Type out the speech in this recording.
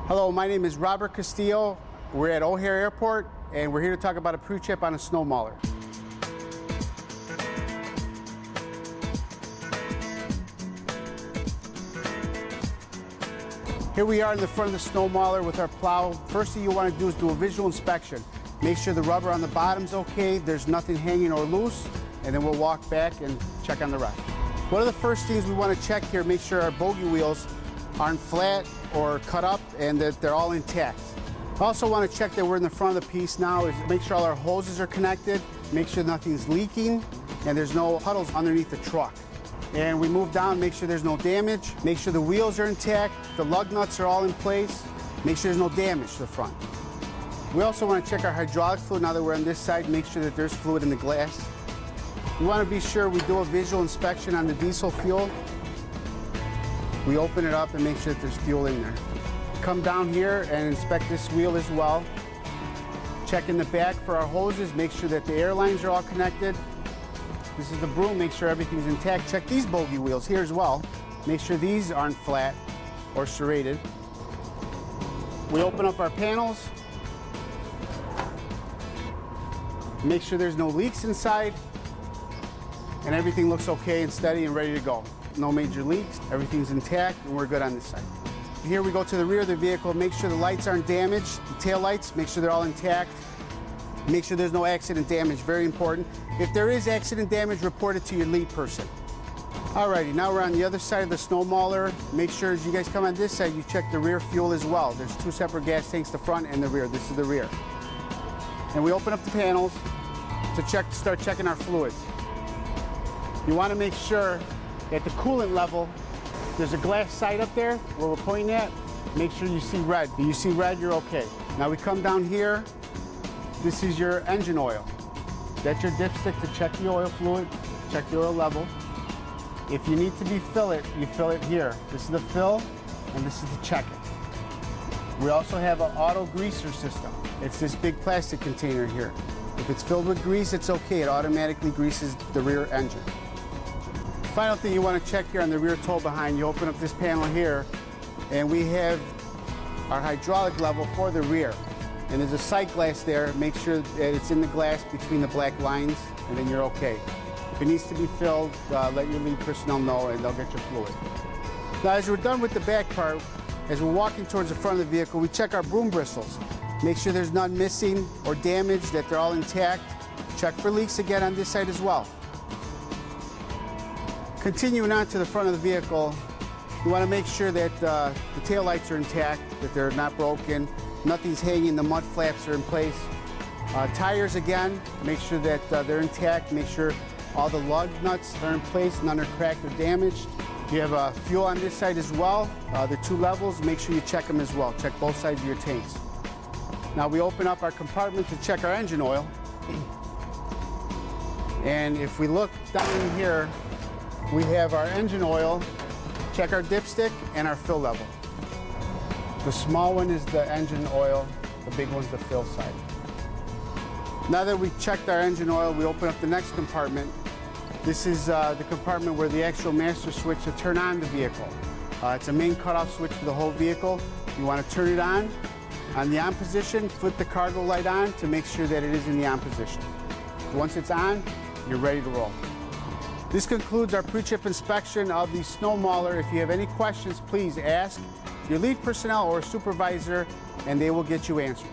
Hello, my name is Robert Castillo. We're at O'Hare Airport, and we're here to talk about a pre-trip on a snow mauler. Here we are in the front of the snow mauler with our plow. First thing you want to do is do a visual inspection. Make sure the rubber on the bottom's okay, there's nothing hanging or loose, and then we'll walk back and check on the rest. One of the first things we want to check here, make sure our bogey wheels aren't flat or cut up and that they're all intact. I also want to check that we're in the front of the piece now, is make sure all our hoses are connected, make sure nothing's leaking, and there's no puddles underneath the truck. And we move down, make sure there's no damage, make sure the wheels are intact, the lug nuts are all in place, make sure there's no damage to the front. We also want to check our hydraulic fluid now that we're on this side, make sure that there's fluid in the glass. We want to be sure we do a visual inspection on the diesel fuel. We open it up and make sure that there's fuel in there. Come down here and inspect this wheel as well. Check in the back for our hoses, make sure that the air lines are all connected. This is the broom, make sure everything's intact. Check these bogey wheels here as well. Make sure these aren't flat or serrated. We open up our panels. Make sure there's no leaks inside. And everything looks okay and steady and ready to go. No major leaks, everything's intact, and we're good on this side. Here we go to the rear of the vehicle, make sure the lights aren't damaged, the tail lights, make sure they're all intact. Make sure there's no accident damage, very important. If there is accident damage, report it to your lead person. Alrighty, now we're on the other side of the snow mauler. Make sure as you guys come on this side, you check the rear fuel as well. There's two separate gas tanks, the front and the rear. This is the rear. And we open up the panels to start checking our fluids. You want to make sure at the coolant level, there's a glass sight up there where we're pointing at. Make sure you see red. If you see red, you're okay. Now we come down here. This is your engine oil. That's your dipstick to check the oil fluid, check the oil level. If you need to fill it, you fill it here. This is the fill, and this is to check it. We also have an auto greaser system. It's this big plastic container here. If it's filled with grease, it's okay. It automatically greases the rear engine. Final thing you want to check here on the rear tow behind, you open up this panel here, and we have our hydraulic level for the rear. And there's a sight glass there. Make sure that it's in the glass between the black lines, and then you're okay. If it needs to be filled, let your lead personnel know, and they'll get your fluid. Now, as we're done with the back part, as we're walking towards the front of the vehicle, we check our broom bristles. Make sure there's none missing or damaged, that they're all intact. Check for leaks again on this side as well. Continuing on to the front of the vehicle, you want to make sure that the tail lights are intact, that they're not broken, nothing's hanging, the mud flaps are in place. Tires again, make sure that they're intact, make sure all the lug nuts are in place, none are cracked or damaged. You have fuel on this side as well. The two levels, make sure you check them as well. Check both sides of your tanks. Now we open up our compartment to check our engine oil. And if we look down in here, we have our engine oil, check our dipstick, and our fill level. The small one is the engine oil, the big one's the fill side. Now that we've checked our engine oil, we open up the next compartment. This is the compartment where the actual master switch to turn on the vehicle. It's a main cutoff switch for the whole vehicle. You want to turn it on the on position, flip the cargo light on to make sure that it is in the on position. Once it's on, you're ready to roll. This concludes our pre-trip inspection of the snow mauler. If you have any questions, please ask your lead personnel or supervisor, and they will get you answers.